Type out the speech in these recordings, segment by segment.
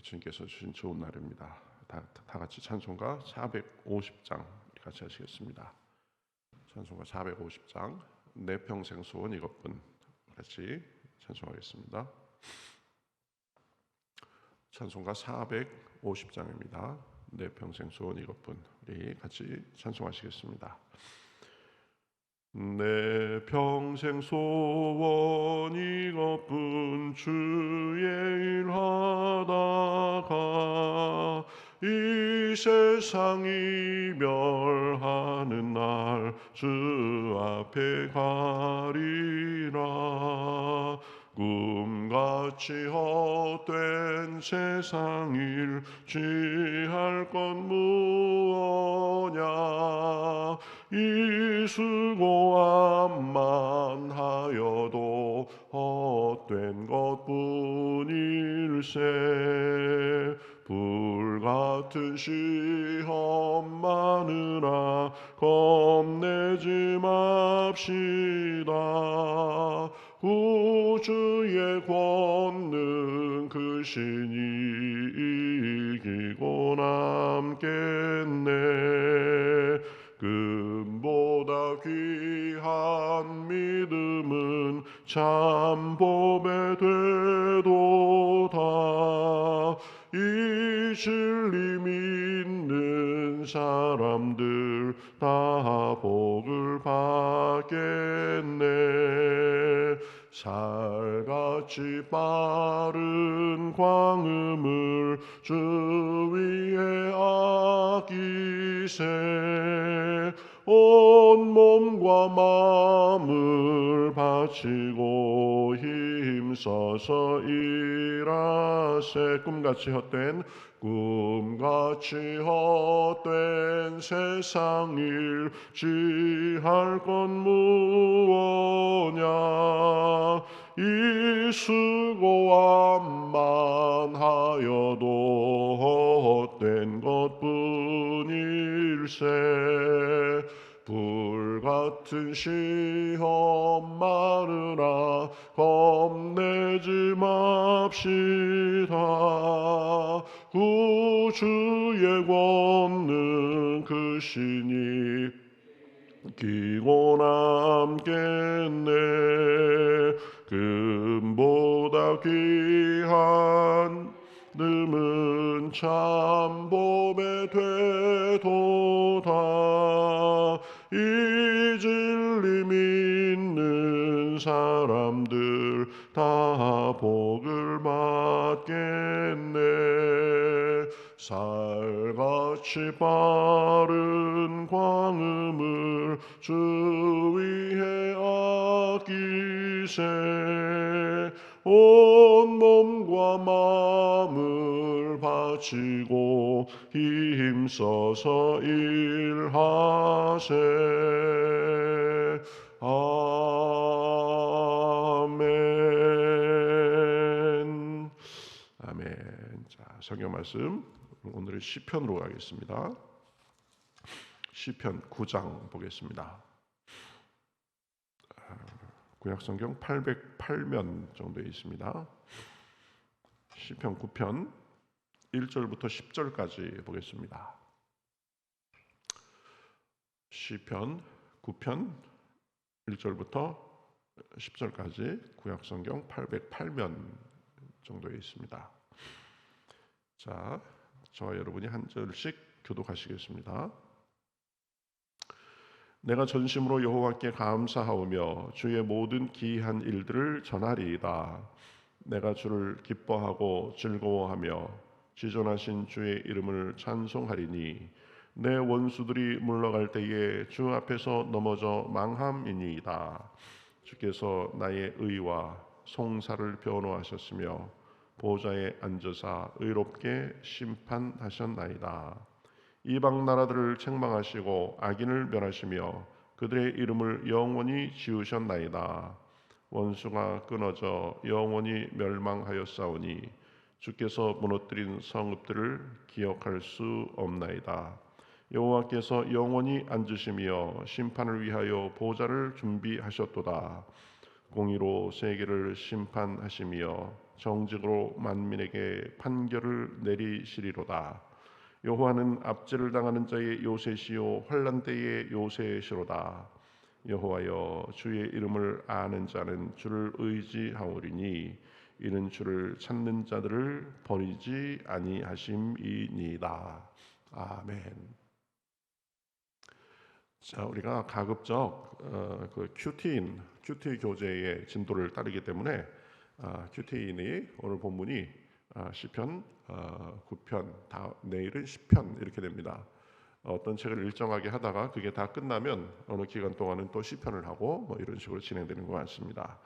주님께서 주신 좋은 날입니다. 다 같이 찬송가 450장 같이 하시겠습니다. 찬송가 450장 내 평생 소원 이것뿐 같이 찬송하겠습니다. 찬송가 450장입니다. 내 평생 소원 이것뿐 우리 같이 찬송하시겠습니다. 내 평생 소원 이것뿐 주의 일 하다가 이 세상 이별하는 날 주 앞에 가리라. 꿈같이 헛된 세상 일 취할 건 무엇냐. 이 수고함만 하여도 헛된 것뿐일세. 불같은 시험 많으나 겁내지 맙시다. 구주의 권능 크시니 이기고 남겠네. 금보다 귀한 믿음은 참 보배 되도다. 이 진리 믿는 사람들 다 복을 받겠네. 살같이 빠른 광음을 주 위에 아끼세. 온 몸과 마음을 바치고 힘써서 일하세. 꿈같이 헛된 세상 일 취할 건 무엇냐. 이 수고함만 하여도 헛된 것뿐일세. 불같은 시험 많으나 겁내지 맙시다. 구주의 권능 크시니 이기고 남겠네. 금보다 귀한 믿음은 참 보배 되도다. 이 진리 믿는 사람들 다 복을 받겠네. 살같이 빠른 광음을 주 위에 아끼세. 온 몸과 마음을 바치고 힘써서 일하세. 아멘. 아멘. 자, 성경 말씀 오늘은 시편으로 가겠습니다. 시편 9장 보겠습니다. 구약성경 808면 정도에 있습니다. 시편 9편 1절부터 10절까지 보겠습니다. 시편 9편 1절부터 10절까지 구약성경 808면 정도에 있습니다. 자, 저와 여러분이 한 절씩 교독하시겠습니다. 내가 전심으로 여호와께 감사하오며 주의 모든 기이한 일들을 전하리이다. 내가 주를 기뻐하고 즐거워하며 지존하신 주의 이름을 찬송하리니 내 원수들이 물러갈 때에 주 앞에서 넘어져 망함이니이다. 주께서 나의 의와 송사를 변호하셨으며 보좌에 앉으사 의롭게 심판하셨나이다. 이방 나라들을 책망하시고 악인을 멸하시며 그들의 이름을 영원히 지우셨나이다. 원수가 끊어져 영원히 멸망하였사오니 주께서 무너뜨린 성읍들을 기억할 수 없나이다. 여호와께서 영원히 앉으시며 심판을 위하여 보좌를 준비하셨도다. 공의로 세계를 심판하시며 정직으로 만민에게 판결을 내리시리로다. 여호와는 압제를 당하는 자의 요새시요 환난 때의 요새시로다. 여호와여, 주의 이름을 아는 자는 주를 의지하오리니 이는 주를 찾는 자들을 버리지 아니하심이니이다. 아멘. 자, 우리가 가급적 그 큐티 교재의 진도를 따르기 때문에 큐티인이 오늘 본문이 시편 9편, 내일은 10편 이렇게 됩니다. 어떤 책을 일정하게 하다가 그게 다 끝나면 어느 기간 동안은 또 시편을 하고 뭐 이런 식으로 진행되는 것 같습니다.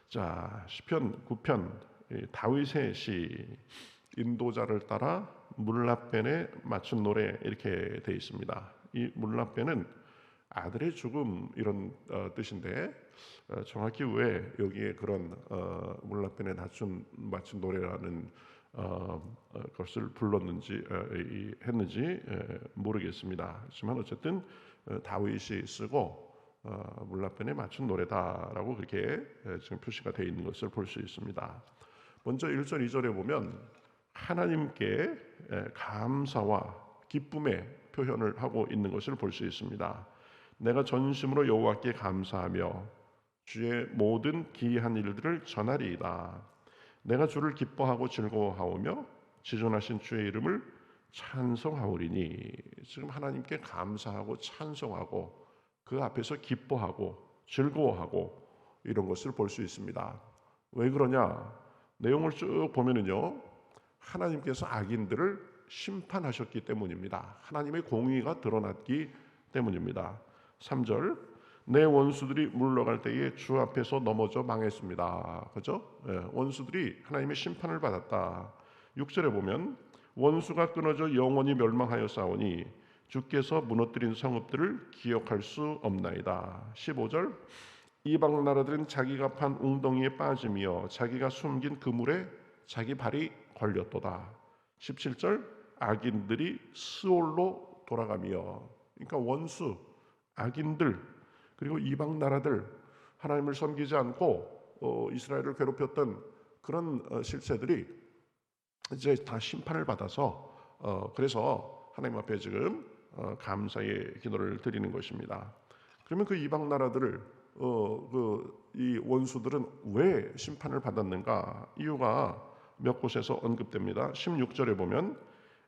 자, 시편 9편 다윗의 시, 인도자를 따라 물라벤에 맞춘 노래 이렇게 되어 있습니다. 이 물라벤은 아들의 죽음 이런 뜻인데 정확히 왜 여기에 그런 물라벤에 맞춘 노래라는 것을 불렀는지 했는지 모르겠습니다. 하지만 어쨌든 다윗이 쓰고 물라벤에 맞춘 노래다라고 그렇게 지금 표시가 되어 있는 것을 볼 수 있습니다. 먼저 1절 2절에 보면 하나님께 감사와 기쁨의 표현을 하고 있는 것을 볼 수 있습니다. 내가 전심으로 여호와께 감사하며 주의 모든 기이한 일들을 전하리이다. 내가 주를 기뻐하고 즐거워하오며 지존하신 주의 이름을 찬송하오리니. 지금 하나님께 감사하고 찬송하고 그 앞에서 기뻐하고 즐거워하고 이런 것을 볼 수 있습니다. 왜 그러냐? 내용을 쭉 보면은요, 하나님께서 악인들을 심판하셨기 때문입니다. 하나님의 공의가 드러났기 때문입니다. 3절, 내 원수들이 물러갈 때에 주 앞에서 넘어져 망했습니다. 그죠? 원수들이 하나님의 심판을 받았다. 6절에 보면 원수가 끊어져 영원히 멸망하여 싸우니 주께서 무너뜨린 성읍들을 기억할 수 없나이다. 15절, 이방 나라들은 자기가 판 웅덩이에 빠지며 자기가 숨긴 그물에 자기 발이 걸렸도다. 17절, 악인들이 스올로 돌아가며, 그러니까 원수, 악인들, 그리고 이방 나라들, 하나님을 섬기지 않고 이스라엘을 괴롭혔던 그런 실체들이 이제 다 심판을 받아서 그래서 하나님 앞에 지금 감사의 기도를 드리는 것입니다. 그러면 그 이방 나라들을 이 원수들은 왜 심판을 받았는가? 이유가 몇 곳에서 언급됩니다. 16절에 보면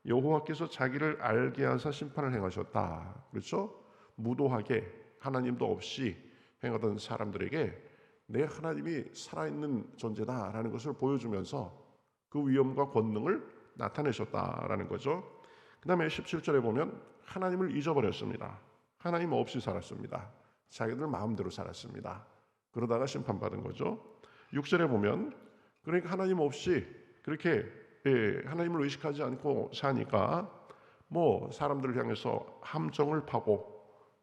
여호와께서 자기를 알게 하사 심판을 행하셨다. 그렇죠? 무도하게 하나님도 없이 행하던 사람들에게 내 하나님이 살아있는 존재다라는 것을 보여주면서 그 위엄과 권능을 나타내셨다라는 거죠. 그 다음에 17절에 보면 하나님을 잊어버렸습니다. 하나님 없이 살았습니다. 자기들 마음대로 살았습니다. 그러다가 심판받은 거죠. 6절에 보면 그러니까 하나님 없이 그렇게 하나님을 의식하지 않고 사니까 뭐 사람들을 향해서 함정을 파고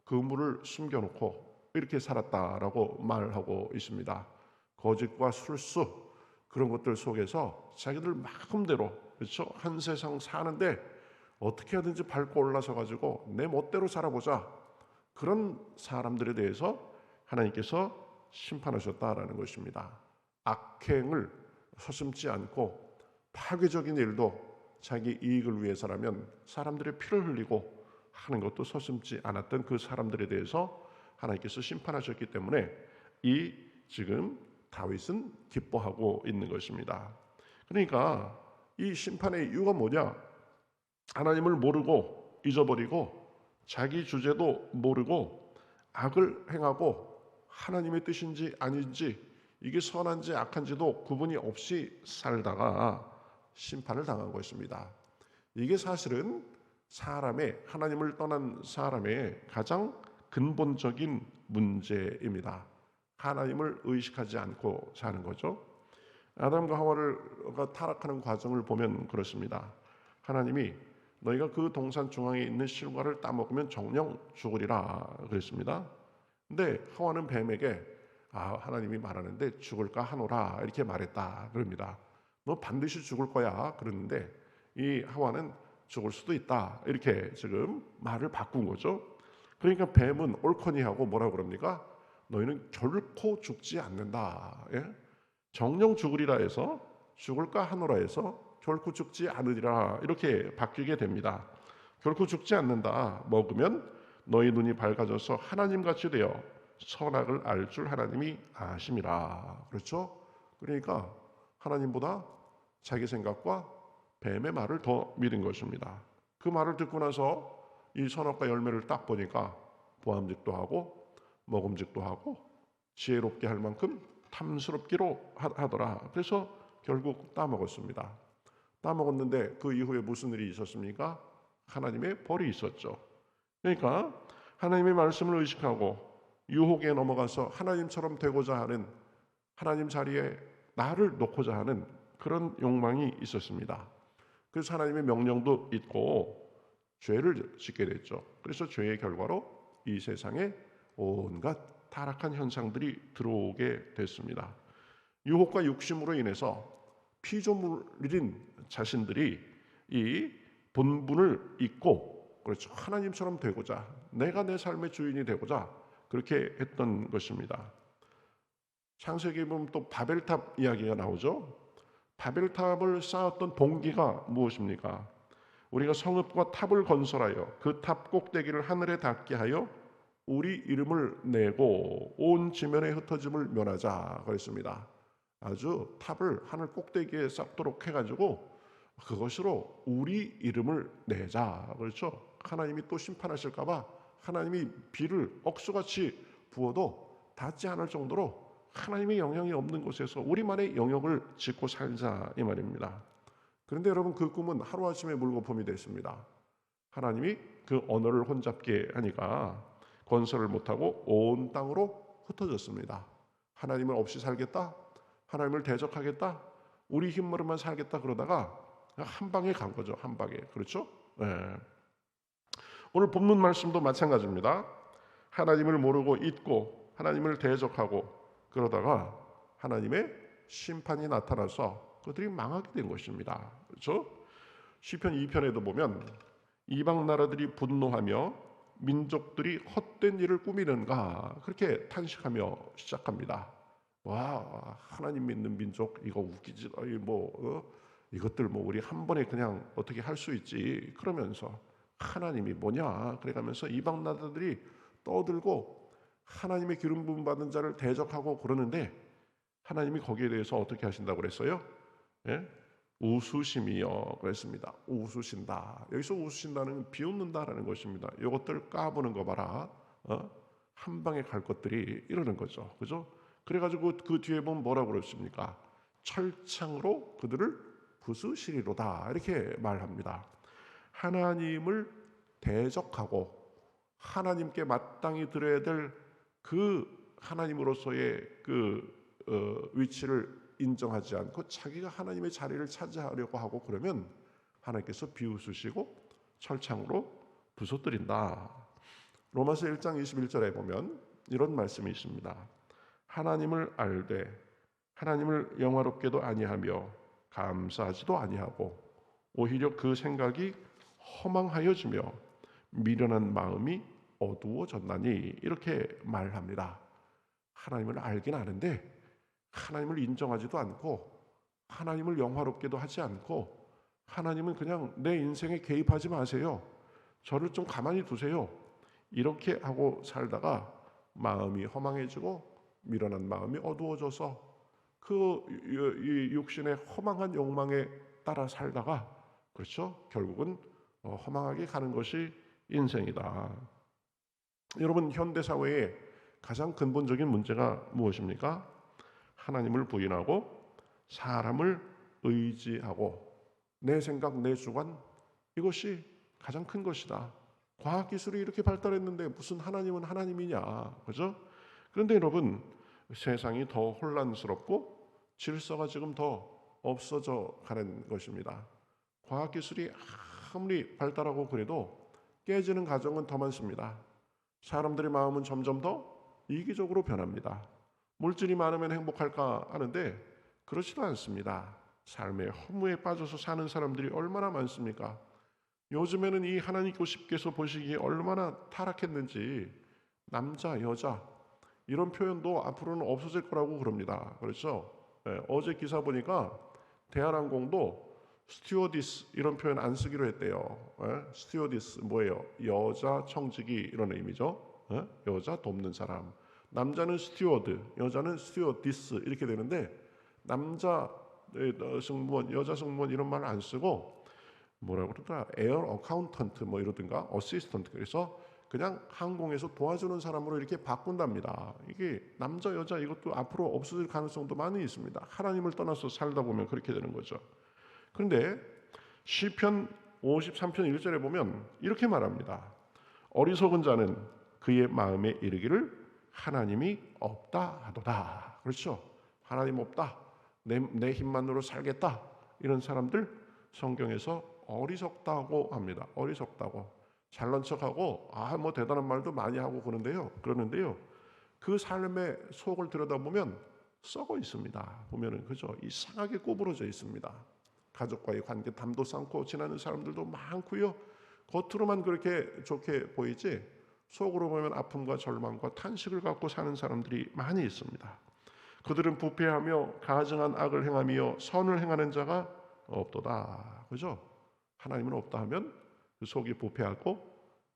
그물을 숨겨놓고 이렇게 살았다라고 말하고 있습니다. 거짓과 술수 그런 것들 속에서 자기들 마음대로, 그렇죠? 한 세상 사는데 어떻게 하든지 밟고 올라서 가지고 내 멋대로 살아보자, 그런 사람들에 대해서 하나님께서 심판하셨다라는 것입니다. 악행을 서슴지 않고 파괴적인 일도 자기 이익을 위해서라면 사람들의 피를 흘리고 하는 것도 서슴지 않았던 그 사람들에 대해서 하나님께서 심판하셨기 때문에 이 지금 다윗은 기뻐하고 있는 것입니다. 그러니까 이 심판의 이유가 뭐냐? 하나님을 모르고 잊어버리고 자기 주제도 모르고 악을 행하고 하나님의 뜻인지 아닌지, 이게 선한지 악한지도 구분이 없이 살다가 심판을 당한 것입니다. 이게 사실은 하나님을 떠난 사람의 가장 근본적인 문제입니다. 하나님을 의식하지 않고 사는 거죠. 아담과 하와가 타락하는 과정을 보면 그렇습니다. 하나님이 너희가 그 동산 중앙에 있는 실과를 따먹으면 정령 죽으리라 그랬습니다. 근데 하와는 뱀에게 하나님이 말하는데 죽을까 하노라 이렇게 말했다 그럽니다. 너 반드시 죽을 거야 그러는데 이 하와는 죽을 수도 있다 이렇게 지금 말을 바꾼 거죠. 그러니까 뱀은 옳거니하고 뭐라고 그럽니까? 너희는 결코 죽지 않는다. 예? 정령 죽으리라 해서 죽을까 하노라 해서 결코 죽지 않으리라 이렇게 바뀌게 됩니다. 결코 죽지 않는다. 먹으면 너희 눈이 밝아져서 하나님같이 되어 선악을 알 줄 하나님이 아심이라. 그렇죠? 그러니까 하나님보다 자기 생각과 뱀의 말을 더 믿은 것입니다. 그 말을 듣고 나서 이 선악과 열매를 딱 보니까 보암직도 하고 먹음직도 하고 지혜롭게 할 만큼 탐스럽기로 하더라. 그래서 결국 따먹었습니다. 따먹었는데 그 이후에 무슨 일이 있었습니까? 하나님의 벌이 있었죠. 그러니까 하나님의 말씀을 의식하고 유혹에 넘어가서 하나님처럼 되고자 하는, 하나님 자리에 나를 놓고자 하는 그런 욕망이 있었습니다. 그래서 하나님의 명령도 잊고 죄를 짓게 됐죠. 그래서 죄의 결과로 이 세상에 온갖 타락한 현상들이 들어오게 됐습니다. 유혹과 욕심으로 인해서 피조물인 자신들이 이 본분을 잊고, 그렇죠, 하나님처럼 되고자, 내가 내 삶의 주인이 되고자 그렇게 했던 것입니다. 창세기에 보면 또 바벨탑 이야기가 나오죠. 바벨탑을 쌓았던 동기가 무엇입니까? 우리가 성읍과 탑을 건설하여 그 탑 꼭대기를 하늘에 닿게 하여 우리 이름을 내고 온 지면에 흩어짐을 면하자 그랬습니다. 아주 탑을 하늘 꼭대기에 쌓도록 해가지고 그것으로 우리 이름을 내자. 그렇죠? 하나님이 또 심판하실까봐 하나님이 비를 억수같이 부어도 닿지 않을 정도로 하나님의 영향이 없는 곳에서 우리만의 영역을 짓고 살자 이 말입니다. 그런데 여러분, 그 꿈은 하루아침에 물거품이 됐습니다. 하나님이 그 언어를 혼잡게 하니까 건설을 못하고 온 땅으로 흩어졌습니다. 하나님을 없이 살겠다, 하나님을 대적하겠다, 우리 힘으로만 살겠다 그러다가 한 방에 간 거죠. 한 방에. 그렇죠? 네. 오늘 본문 말씀도 마찬가지입니다. 하나님을 모르고 잊고 하나님을 대적하고 그러다가 하나님의 심판이 나타나서 그들이 망하게 된 것입니다. 그렇죠? 시편 2편에도 보면 이방 나라들이 분노하며 민족들이 헛된 일을 꾸미는가 그렇게 탄식하며 시작합니다. 와, 하나님 믿는 민족 이거 웃기지, 이것들 우리 한 번에 그냥 어떻게 할 수 있지 그러면서 하나님이 뭐냐 그래가면서 이방 나라들이 떠들고 하나님의 기름 부음 받은 자를 대적하고 그러는데 하나님이 거기에 대해서 어떻게 하신다고 그랬어요? 예? 웃으심이요 그랬습니다. 웃으신다. 여기서 웃으신다는 비웃는다라는 것입니다. 이것들 까부는 거 봐라. 한 방에 갈 것들이 이러는 거죠. 그죠? 그래가지고 그 뒤에 보면 뭐라고 그랬습니까? 철창으로 그들을 부수시리로다 이렇게 말합니다. 하나님을 대적하고 하나님께 마땅히 드려야 될 그 하나님으로서의 위치를 인정하지 않고 자기가 하나님의 자리를 차지하려고 하고 그러면 하나님께서 비웃으시고 철창으로 부서뜨린다. 로마서 1장 21절에 보면 이런 말씀이 있습니다. 하나님을 알되 하나님을 영화롭게도 아니하며 감사하지도 아니하고 오히려 그 생각이 허망하여지며 미련한 마음이 어두워졌나니 이렇게 말합니다. 하나님을 알긴 아는데 하나님을 인정하지도 않고 하나님을 영화롭게도 하지 않고 하나님은 그냥 내 인생에 개입하지 마세요. 저를 좀 가만히 두세요. 이렇게 하고 살다가 마음이 허망해지고 미련한 마음이 어두워져서 이 육신의 허망한 욕망에 따라 살다가 그렇죠? 결국은 허망하게 가는 것이 인생이다. 여러분, 현대 사회의 가장 근본적인 문제가 무엇입니까? 하나님을 부인하고 사람을 의지하고 내 생각, 내 주관 이것이 가장 큰 것이다. 과학기술이 이렇게 발달했는데 무슨 하나님은 하나님이냐, 그죠? 그런데 여러분, 세상이 더 혼란스럽고 질서가 지금 더 없어져 가는 것입니다. 과학기술이 아무리 발달하고 그래도 깨지는 가정은 더 많습니다. 사람들의 마음은 점점 더 이기적으로 변합니다. 물질이 많으면 행복할까 하는데 그렇지도 않습니다. 삶의 허무에 빠져서 사는 사람들이 얼마나 많습니까? 요즘에는 이 하나님께서 보시기에 얼마나 타락했는지 남자, 여자 이런 표현도 앞으로는 없어질 거라고 그럽니다. 그렇죠? 어제 기사 보니까 대한항공도 스튜어디스 이런 표현 안 쓰기로 했대요. 스튜어디스 뭐예요? 여자 청지기 이런 의미죠. 여자 돕는 사람. 남자는 스튜어드, 여자는 스튜어디스 이렇게 되는데 남자 승무원, 여자 승무원 이런 말 안 쓰고 뭐라고 그러더라? 에어 어카운턴트 뭐 이러든가 어시스턴트. 그래서 그냥 항공에서 도와주는 사람으로 이렇게 바꾼답니다. 이게 남자 여자 이것도 앞으로 없어질 가능성도 많이 있습니다. 하나님을 떠나서 살다 보면 그렇게 되는 거죠. 그런데 시편 53편 1절에 보면 이렇게 말합니다. 어리석은 자는 그의 마음에 이르기를 하나님이 없다 하도다. 그렇죠? 하나님 없다. 내 힘만으로 살겠다. 이런 사람들 성경에서 어리석다고 합니다. 어리석다고. 잘난 척하고 뭐 대단한 말도 많이 하고 그러는데요. 그 삶의 속을 들여다보면 썩어 있습니다. 보면은 그죠? 이상하게 구부러져 있습니다. 가족과의 관계 담도 쌓고 지나는 사람들도 많고요. 겉으로만 그렇게 좋게 보이지 속으로 보면 아픔과 절망과 탄식을 갖고 사는 사람들이 많이 있습니다. 그들은 부패하며 가증한 악을 행하며 선을 행하는 자가 없도다. 그죠? 하나님은 없다 하면 그 속이 부패하고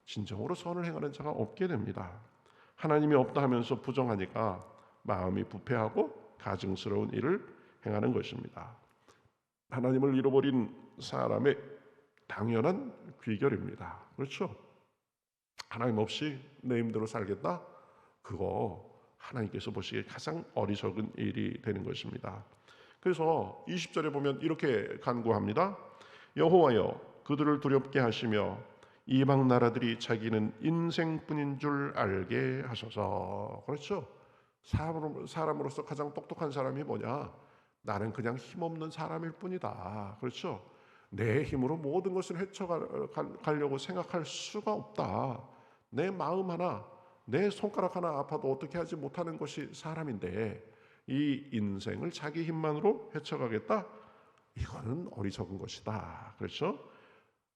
진정으로 선을 행하는 자가 없게 됩니다. 하나님이 없다 하면서 부정하니까 마음이 부패하고 가증스러운 일을 행하는 것입니다. 하나님을 잃어버린 사람의 당연한 귀결입니다. 그렇죠? 하나님 없이 내 힘대로 살겠다? 그거 하나님께서 보시기에 가장 어리석은 일이 되는 것입니다. 그래서 20절에 보면 이렇게 간구합니다. 여호와여 그들을 두렵게 하시며 이방 나라들이 자기는 인생뿐인 줄 알게 하소서. 그렇죠? 사람으로서 가장 똑똑한 사람이 뭐냐? 나는 그냥 힘없는 사람일 뿐이다. 그렇죠? 내 힘으로 모든 것을 헤쳐가려고 생각할 수가 없다. 내 마음 하나, 내 손가락 하나 아파도 어떻게 하지 못하는 것이 사람인데 이 인생을 자기 힘만으로 헤쳐가겠다? 이거는 어리석은 것이다. 그렇죠?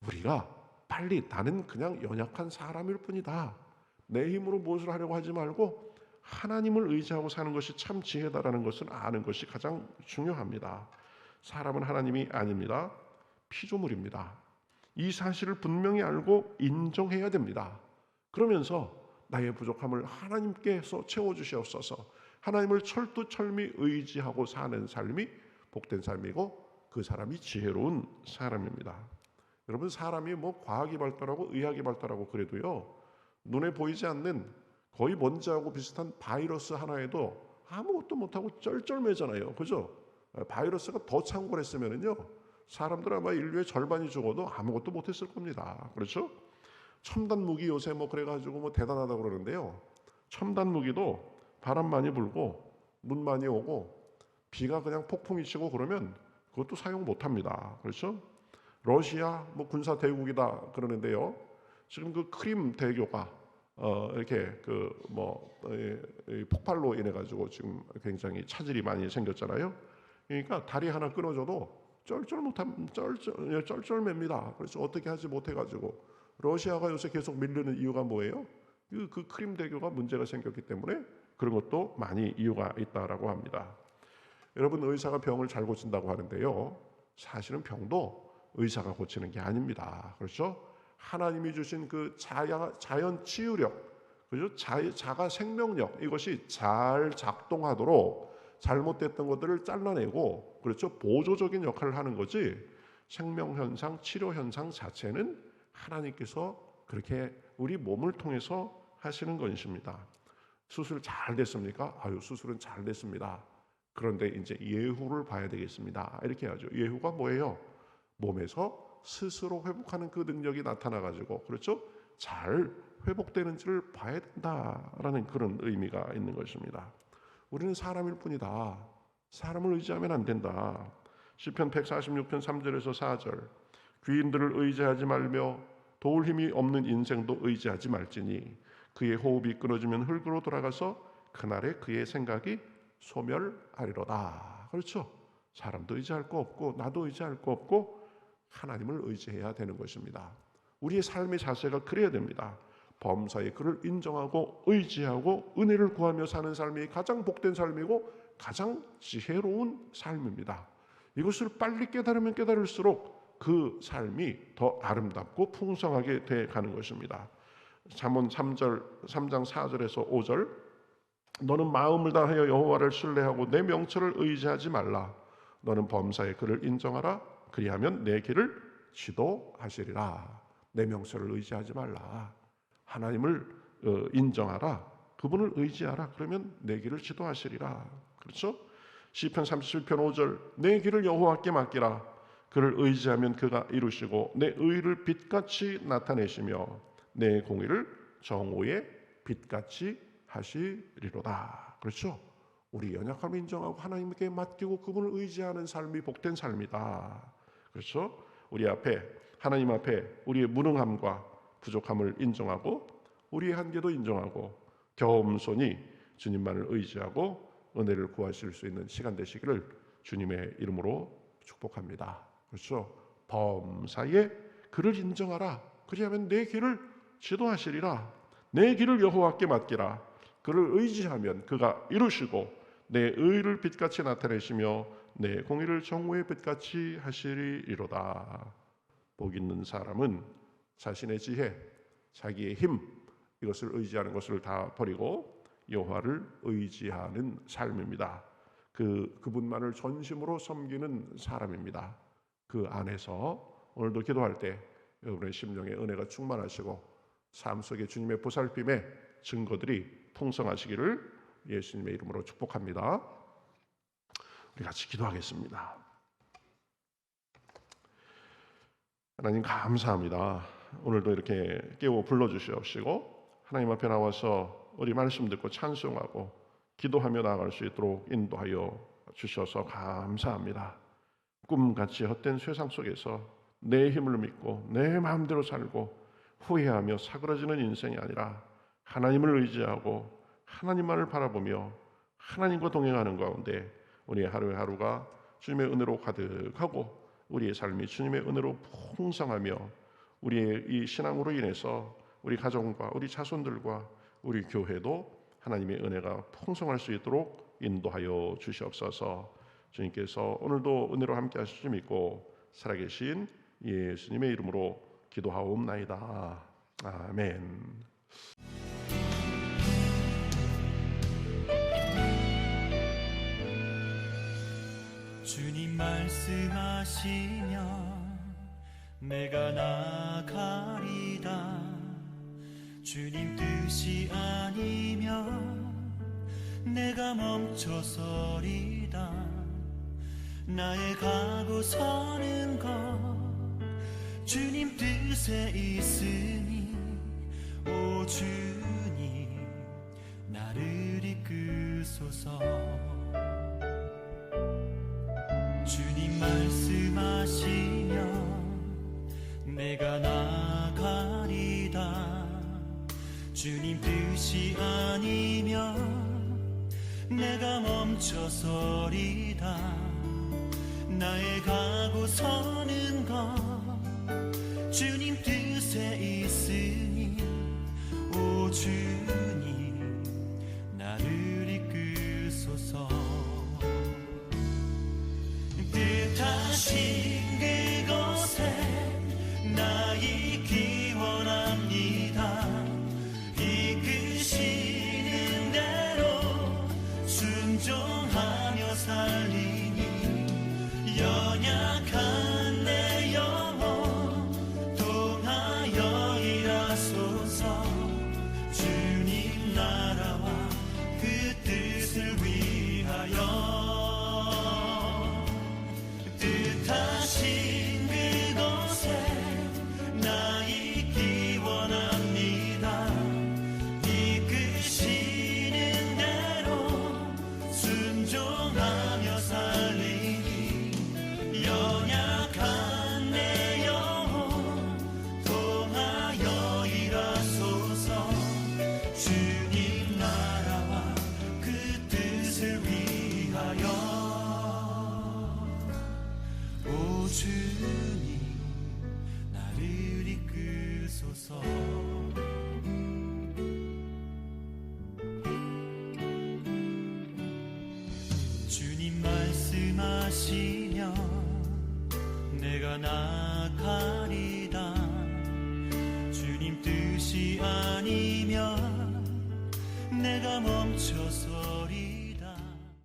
우리가 빨리 나는 그냥 연약한 사람일 뿐이다. 내 힘으로 무엇을 하려고 하지 말고 하나님을 의지하고 사는 것이 참 지혜다라는 것을 아는 것이 가장 중요합니다. 사람은 하나님이 아닙니다. 피조물입니다. 이 사실을 분명히 알고 인정해야 됩니다. 그러면서 나의 부족함을 하나님께서 채워주시옵소서. 하나님을 철두철미 의지하고 사는 삶이 복된 삶이고 그 사람이 지혜로운 사람입니다. 여러분 사람이 뭐 과학이 발달하고 의학이 발달하고 그래도요 눈에 보이지 않는 거의 먼지하고 비슷한 바이러스 하나에도 아무것도 못하고 쩔쩔매잖아요. 그죠? 바이러스가 더 창궐했으면은요 사람들 아마 인류의 절반이 죽어도 아무것도 못했을 겁니다. 그렇죠? 첨단 무기 요새 뭐 그래가지고 뭐 대단하다고 그러는데요. 첨단 무기도 바람 많이 불고 눈 많이 오고 비가 그냥 폭풍이 치고 그러면 그것도 사용 못합니다. 그렇죠? 러시아 뭐 군사 대국이다 그러는데요. 지금 그 크림 대교가 이렇게 폭발로 인해 가지고 지금 굉장히 차질이 많이 생겼잖아요. 그러니까 다리 하나 끊어져도 쩔쩔맵니다. 그래서 어떻게 하지 못해가지고 러시아가 요새 계속 밀리는 이유가 뭐예요? 그 크림 대교가 문제가 생겼기 때문에 그런 것도 많이 이유가 있다라고 합니다. 여러분 의사가 병을 잘 고친다고 하는데요. 사실은 병도 의사가 고치는 게 아닙니다. 그렇죠? 하나님이 주신 그 자연 치유력, 그죠? 자가 생명력 이것이 잘 작동하도록 잘못됐던 것들을 잘라내고 그렇죠? 보조적인 역할을 하는 거지 생명 현상, 치료 현상 자체는 하나님께서 그렇게 우리 몸을 통해서 하시는 것입니다. 수술 잘 됐습니까? 수술은 잘 됐습니다. 그런데 이제 예후를 봐야 되겠습니다. 이렇게 하죠. 예후가 뭐예요? 몸에서 스스로 회복하는 그 능력이 나타나가지고 그렇죠? 잘 회복되는지를 봐야 된다라는 그런 의미가 있는 것입니다. 우리는 사람일 뿐이다. 사람을 의지하면 안 된다. 시편 146편 3절에서 4절 귀인들을 의지하지 말며 도울 힘이 없는 인생도 의지하지 말지니 그의 호흡이 끊어지면 흙으로 돌아가서 그날에 그의 생각이 소멸하리로다. 그렇죠? 사람도 의지할 거 없고 나도 의지할 거 없고 하나님을 의지해야 되는 것입니다. 우리의 삶의 자세가 그래야 됩니다. 범사에 그를 인정하고 의지하고 은혜를 구하며 사는 삶이 가장 복된 삶이고 가장 지혜로운 삶입니다. 이것을 빨리 깨달으면 깨달을수록 그 삶이 더 아름답고 풍성하게 돼 가는 것입니다. 잠언 3장 4절에서 5절, 너는 마음을 다하여 여호와를 신뢰하고 내 명철을 의지하지 말라. 너는 범사에 그를 인정하라. 그리하면 내 길을 지도하시리라. 내 명철을 의지하지 말라. 하나님을 인정하라. 그분을 의지하라. 그러면 내 길을 지도하시리라. 그렇죠? 시편 37편 5절, 내 길을 여호와께 맡기라. 그를 의지하면 그가 이루시고 내 의를 빛같이 나타내시며 내 공의를 정오의 빛같이 하시리로다. 그렇죠? 우리 연약함을 인정하고 하나님께 맡기고 그분을 의지하는 삶이 복된 삶이다. 그렇죠? 우리 앞에 하나님 앞에 우리의 무능함과 부족함을 인정하고 우리의 한계도 인정하고 겸손히 주님만을 의지하고 은혜를 구하실 수 있는 시간 되시기를 주님의 이름으로 축복합니다. 그렇죠? 범사에 그를 인정하라. 그리하면 내 길을 지도하시리라. 내 길을 여호와께 맡기라. 그를 의지하면 그가 이루시고 내 의를 빛같이 나타내시며 내 공의를 정오의 빛같이 하시리로다. 복 있는 사람은 자신의 지혜, 자기의 힘, 이것을 의지하는 것을 다 버리고 여호와를 의지하는 삶입니다. 그분만을 전심으로 섬기는 사람입니다. 그 안에서 오늘도 기도할 때 여러분의 심령에 은혜가 충만하시고 삶 속에 주님의 보살핌의 증거들이 풍성하시기를 예수님의 이름으로 축복합니다. 우리 같이 기도하겠습니다. 하나님 감사합니다. 오늘도 이렇게 깨워 불러주시옵시고 하나님 앞에 나와서 우리 말씀 듣고 찬송하고 기도하며 나아갈 수 있도록 인도하여 주셔서 감사합니다. 꿈같이 헛된 세상 속에서 내 힘을 믿고 내 마음대로 살고 후회하며 사그러지는 인생이 아니라 하나님을 의지하고 하나님만을 바라보며 하나님과 동행하는 가운데 우리의 하루의 하루가 주님의 은혜로 가득하고 우리의 삶이 주님의 은혜로 풍성하며 우리의 이 신앙으로 인해서 우리 가정과 우리 자손들과 우리 교회도 하나님의 은혜가 풍성할 수 있도록 인도하여 주시옵소서. 주님께서 오늘도 은혜로 함께 하실 줄 믿고 살아계신 예수님의 이름으로 기도하옵나이다. 아멘. 주님 말씀하시면 내가 나가리다. 주님 뜻이 아니면 내가 멈춰서리다. 나의 가고 서는 것 주님 뜻에 있으니 오 주님 나를 이끄소서. 주님 말씀하시면 내가 나가리다. 주님 뜻이 아니면 내가 멈춰서리다. 나의 가고 서는 것 주님 뜻에 있으니 오 주님 나를 이끄소서. 뜻하신 그곳에 나 있기 원합니다. 이끄시는 대로 순종하며 살리니 연약한 내 영혼 통하여 일하소서. 주님 나라와 그 뜻을 위하여 뜻하신 그곳에 나 있기 원합니다. 이끄시는 대로 순종하며 살리니 연약한 내 영혼 통하여 일하소서. 주님 나라와 그 뜻을 위하여 오 주님 나를 이끄소서. 주님 말씀하시면 내가 나가리다 주님 뜻이 아니면 내가 멈춰서리